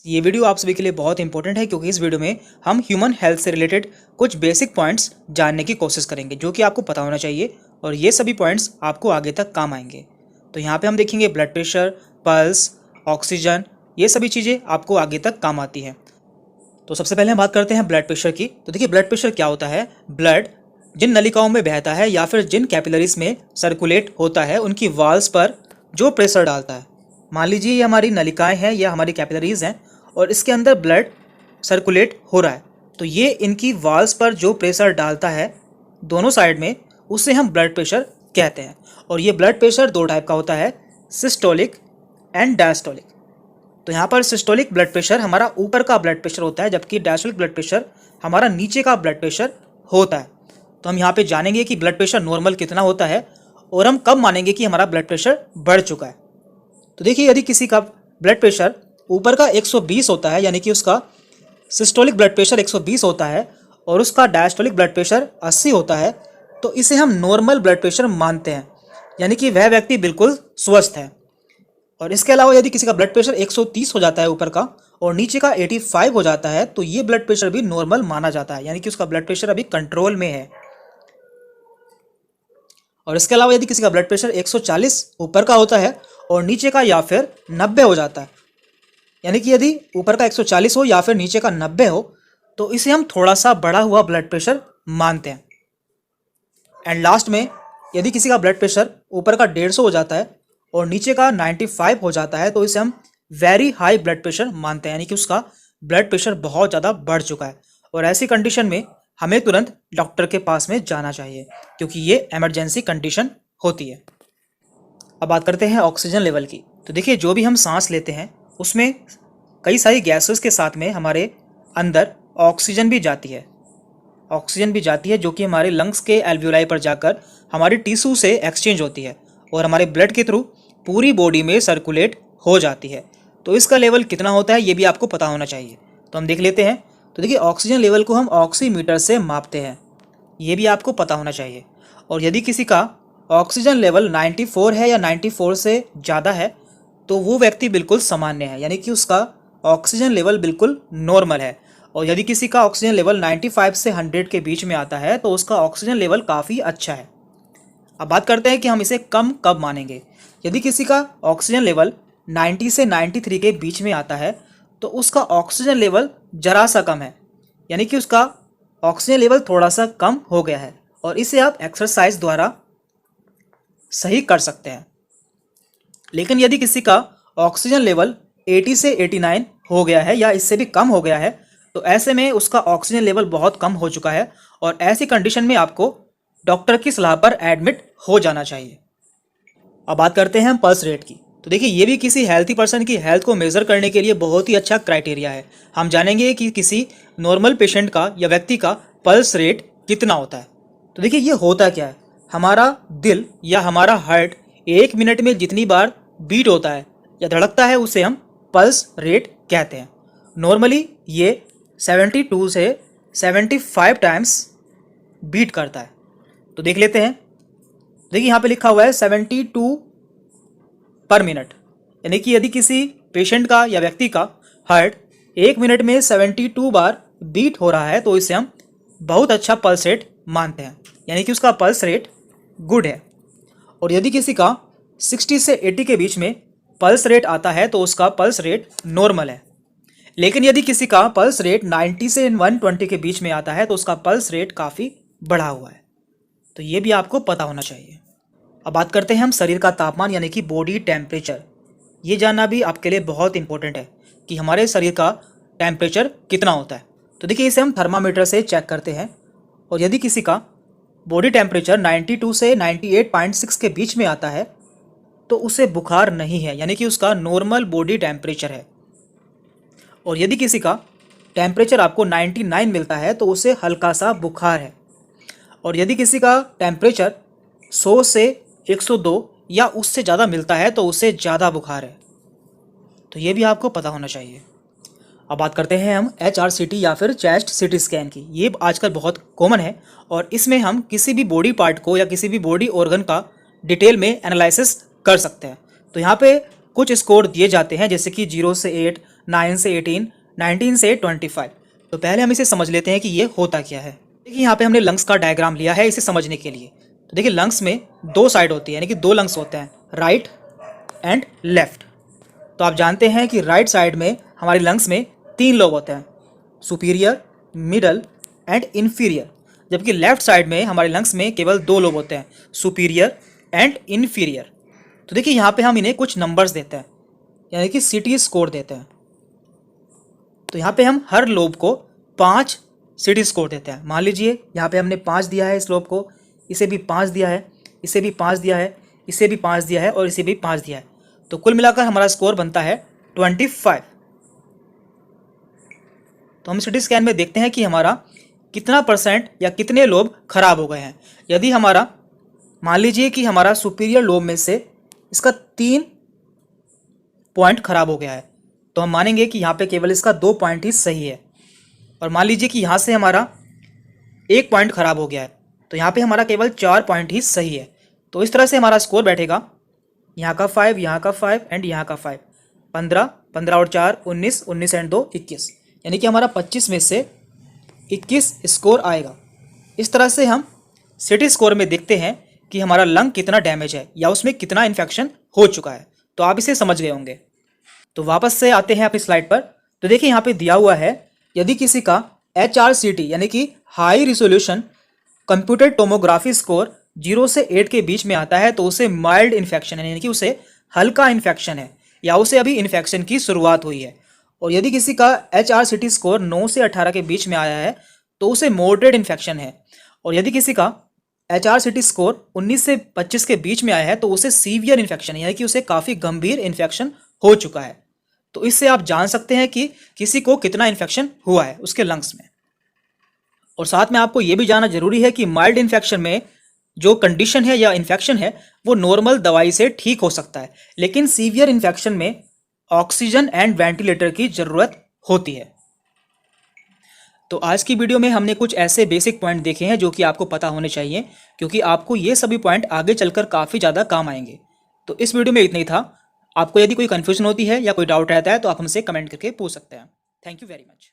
ये वीडियो आप सभी के लिए बहुत इंपॉर्टेंट है क्योंकि इस वीडियो में हम ह्यूमन हेल्थ से रिलेटेड कुछ बेसिक पॉइंट्स जानने की कोशिश करेंगे जो कि आपको पता होना चाहिए और ये सभी पॉइंट्स आपको आगे तक काम आएंगे। तो यहाँ पे हम देखेंगे ब्लड प्रेशर, पल्स, ऑक्सीजन, ये सभी चीज़ें आपको आगे तक काम आती हैं। तो सबसे पहले हम बात करते हैं ब्लड प्रेशर की। तो देखिए ब्लड प्रेशर क्या होता है। ब्लड जिन नलिकाओं में बहता है या फिर जिन कैपिलरीज में सर्कुलेट होता है उनकी वाल्स पर जो प्रेशर डालता है। मान लीजिए ये हमारी नलिकाएं हैं या हमारी कैपिलरीज हैं और इसके अंदर ब्लड सर्कुलेट हो रहा है, तो ये इनकी वाल्स पर जो प्रेशर डालता है दोनों साइड में उसे हम ब्लड प्रेशर कहते हैं। और ये ब्लड प्रेशर दो टाइप का होता है, सिस्टोलिक एंड डायस्टोलिक। तो यहाँ पर सिस्टोलिक ब्लड प्रेशर हमारा ऊपर का ब्लड प्रेशर होता है जबकि डायस्टोलिक ब्लड प्रेशर हमारा नीचे का ब्लड प्रेशर होता है। तो हम यहाँ पे जानेंगे कि ब्लड प्रेशर नॉर्मल कितना होता है और हम कब मानेंगे कि हमारा ब्लड प्रेशर बढ़ चुका है। तो देखिए यदि किसी का ब्लड प्रेशर ऊपर का 120 होता है यानी कि उसका सिस्टोलिक ब्लड प्रेशर 120 होता है और उसका डायस्टोलिक ब्लड प्रेशर 80 होता है तो इसे हम नॉर्मल ब्लड प्रेशर मानते हैं, यानी कि वह व्यक्ति बिल्कुल स्वस्थ है। और इसके अलावा यदि किसी का ब्लड प्रेशर 130 हो जाता है ऊपर का और नीचे का 85 हो जाता है तो ये ब्लड प्रेशर भी नॉर्मल माना जाता है, यानी कि उसका ब्लड प्रेशर अभी कंट्रोल में है। और इसके अलावा यदि किसी का ब्लड प्रेशर 140 ऊपर का होता है और नीचे का या फिर 90 हो जाता है, यानी कि यदि ऊपर का 140 हो या फिर नीचे का 90 हो तो इसे हम थोड़ा सा बढ़ा हुआ ब्लड प्रेशर मानते हैं। एंड लास्ट में यदि किसी का ब्लड प्रेशर ऊपर का 150 हो जाता है और नीचे का 95 हो जाता है तो इसे हम वेरी हाई ब्लड प्रेशर मानते हैं, यानी कि उसका ब्लड प्रेशर बहुत ज़्यादा बढ़ चुका है। और ऐसी कंडीशन में हमें तुरंत डॉक्टर के पास में जाना चाहिए क्योंकि ये इमरजेंसी कंडीशन होती है। अब बात करते हैं ऑक्सीजन लेवल की। तो देखिए जो भी हम सांस लेते हैं उसमें कई सारी गैसेस के साथ में हमारे अंदर ऑक्सीजन भी जाती है जो कि हमारे लंग्स के एल्वियोलाई पर जाकर हमारी टिश्यू से एक्सचेंज होती है और हमारे ब्लड के थ्रू पूरी बॉडी में सर्कुलेट हो जाती है। तो इसका लेवल कितना होता है ये भी आपको पता होना चाहिए। तो हम देख लेते हैं। तो देखिए ऑक्सीजन लेवल को हम ऑक्सीमीटर से मापते हैं, ये भी आपको पता होना चाहिए। और यदि किसी का ऑक्सीजन लेवल 94 है या 94 से ज़्यादा है तो वो व्यक्ति बिल्कुल सामान्य है, यानी कि उसका ऑक्सीजन लेवल बिल्कुल नॉर्मल है। और यदि किसी का ऑक्सीजन लेवल 95 से 100 के बीच में आता है तो उसका ऑक्सीजन लेवल काफ़ी अच्छा है। अब बात करते हैं कि हम इसे कम कब मानेंगे। यदि किसी का ऑक्सीजन लेवल 90 से 93 के बीच में आता है तो उसका ऑक्सीजन लेवल जरा सा कम है, यानी कि उसका ऑक्सीजन लेवल थोड़ा सा कम हो गया है और इसे आप एक्सरसाइज द्वारा सही कर सकते हैं। लेकिन यदि किसी का ऑक्सीजन लेवल 80 से 89 हो गया है या इससे भी कम हो गया है तो ऐसे में उसका ऑक्सीजन लेवल बहुत कम हो चुका है और ऐसी कंडीशन में आपको डॉक्टर की सलाह पर एडमिट हो जाना चाहिए। अब बात करते हैं हम पल्स रेट की। तो देखिए ये भी किसी हेल्थी पर्सन की हेल्थ को मेज़र करने के लिए बहुत ही अच्छा क्राइटेरिया है। हम जानेंगे कि किसी नॉर्मल पेशेंट का या व्यक्ति का पल्स रेट कितना होता है। तो देखिए ये होता क्या है, हमारा दिल या हमारा हार्ट 1 मिनट में जितनी बार बीट होता है या धड़कता है उसे हम पल्स रेट कहते हैं। नॉर्मली ये 72 से 75 टाइम्स बीट करता है। तो देख लेते हैं। देखिए यहाँ पे लिखा हुआ है 72 पर मिनट, यानी कि यदि किसी पेशेंट का या व्यक्ति का हार्ट 1 मिनट में 72 बार बीट हो रहा है तो इसे हम बहुत अच्छा पल्स रेट मानते हैं, यानी कि उसका पल्स रेट गुड है। और यदि किसी का 60 से 80 के बीच में पल्स रेट आता है तो उसका पल्स रेट नॉर्मल है। लेकिन यदि किसी का पल्स रेट 90 से 120 के बीच में आता है तो उसका पल्स रेट काफ़ी बढ़ा हुआ है। तो ये भी आपको पता होना चाहिए। अब बात करते हैं हम शरीर का तापमान यानी कि बॉडी टेम्परेचर। ये जानना भी आपके लिए बहुत इंपॉर्टेंट है कि हमारे शरीर का टेम्परेचर कितना होता है। तो देखिए इसे हम थर्मामीटर से चेक करते हैं और यदि किसी का बॉडी टेम्परेचर 92 से 98.6 के बीच में आता है तो उसे बुखार नहीं है, यानी कि उसका नॉर्मल बॉडी टेम्परेचर है। और यदि किसी का टेम्परेचर आपको 99 मिलता है तो उसे हल्का सा बुखार है। और यदि किसी का टेम्परेचर 100 से 102 या उससे ज़्यादा मिलता है तो उसे ज़्यादा बुखार है। तो ये भी आपको पता होना चाहिए। अब बात करते हैं हम HRCT या फिर चेस्ट सीटी स्कैन की। ये आजकल बहुत कॉमन है और इसमें हम किसी भी बॉडी पार्ट को या किसी भी बॉडी ऑर्गन का डिटेल में एनालिसिस कर सकते हैं। तो यहाँ पे कुछ स्कोर दिए जाते हैं जैसे कि 0 से 8, 9 से 18, 19 से 25। तो पहले हम इसे समझ लेते हैं कि ये होता क्या है। देखिए यहाँ पे हमने लंग्स का डायग्राम लिया है इसे समझने के लिए। तो देखिए लंग्स में दो साइड होती है, यानी कि दो लंग्स होते हैं, राइट एंड लेफ्ट। तो आप जानते हैं कि राइट साइड में हमारे लंग्स में 3 लोब होते हैं, सुपीरियर, मिडल एंड इन्फीरियर। जबकि लेफ्ट साइड में हमारे लंग्स में केवल 2 लोब होते हैं, सुपीरियर एंड इन्फीरियर। तो देखिए यहाँ पे हम इन्हें कुछ नंबर्स देते हैं, यानी कि सीटी स्कोर देते हैं। तो यहाँ पे हम हर लोब को 5 सीटी स्कोर देते हैं। मान लीजिए यहाँ पे हमने 5 दिया है इस लोब को, इसे भी 5 दिया है, इसे भी 5 दिया है, इसे भी 5 दिया है और इसे भी 5 दिया है। तो कुल मिलाकर हमारा स्कोर बनता है 25। तो हम सिटी स्कैन में देखते हैं कि हमारा कितना परसेंट या कितने लोब खराब हो गए हैं। यदि हमारा मान लीजिए कि हमारा सुपीरियर लोब में से इसका 3 पॉइंट खराब हो गया है, तो हम मानेंगे कि यहाँ पे केवल इसका 2 पॉइंट ही सही है। और मान लीजिए कि यहाँ से हमारा 1 पॉइंट खराब हो गया है, तो यहाँ पे हमारा केवल 4 पॉइंट ही सही है। तो इस तरह से हमारा स्कोर बैठेगा, यहाँ का 5, यहाँ का 5 एंड यहाँ का 5, 15, 15 और 4 19, 19 एंड 2 21, यानी कि हमारा 25 में से 21 स्कोर आएगा। इस तरह से हम सिटी स्कोर में देखते हैं कि हमारा लंग कितना डैमेज है या उसमें कितना इन्फेक्शन हो चुका है। तो आप इसे समझ गए होंगे। तो वापस से आते हैं अपनी स्लाइड पर। तो देखिए यहाँ पे दिया हुआ है, यदि किसी का HRCT यानी कि high resolution computer tomography score 0 से 8 के बीच में आता है तो उसे माइल्ड इन्फेक्शन है, यानी कि उसे हल्का इन्फेक्शन है या उसे अभी इन्फेक्शन की शुरुआत हुई है। और यदि किसी का HRCT स्कोर 9 से 18 के बीच में आया है तो उसे मॉडरेट इन्फेक्शन है। और यदि किसी का HRCT स्कोर 19 से 25 के बीच में आया है तो उसे सीवियर इन्फेक्शन है, यानी कि उसे काफ़ी गंभीर इन्फेक्शन हो चुका है। तो इससे आप जान सकते हैं कि किसी को कितना इन्फेक्शन हुआ है उसके लंग्स में। और साथ में आपको यह भी जानना जरूरी है कि माइल्ड इन्फेक्शन में जो कंडीशन है या इन्फेक्शन है वो नॉर्मल दवाई से ठीक हो सकता है, लेकिन सीवियर इन्फेक्शन में ऑक्सीजन एंड वेंटिलेटर की ज़रूरत होती है। तो आज की वीडियो में हमने कुछ ऐसे बेसिक पॉइंट देखे हैं जो कि आपको पता होने चाहिए, क्योंकि आपको ये सभी पॉइंट आगे चलकर काफ़ी ज़्यादा काम आएंगे। तो इस वीडियो में इतना ही था। आपको यदि कोई कन्फ्यूजन होती है या कोई डाउट रहता है तो आप हमसे कमेंट करके पूछ सकते हैं। Thank you very much.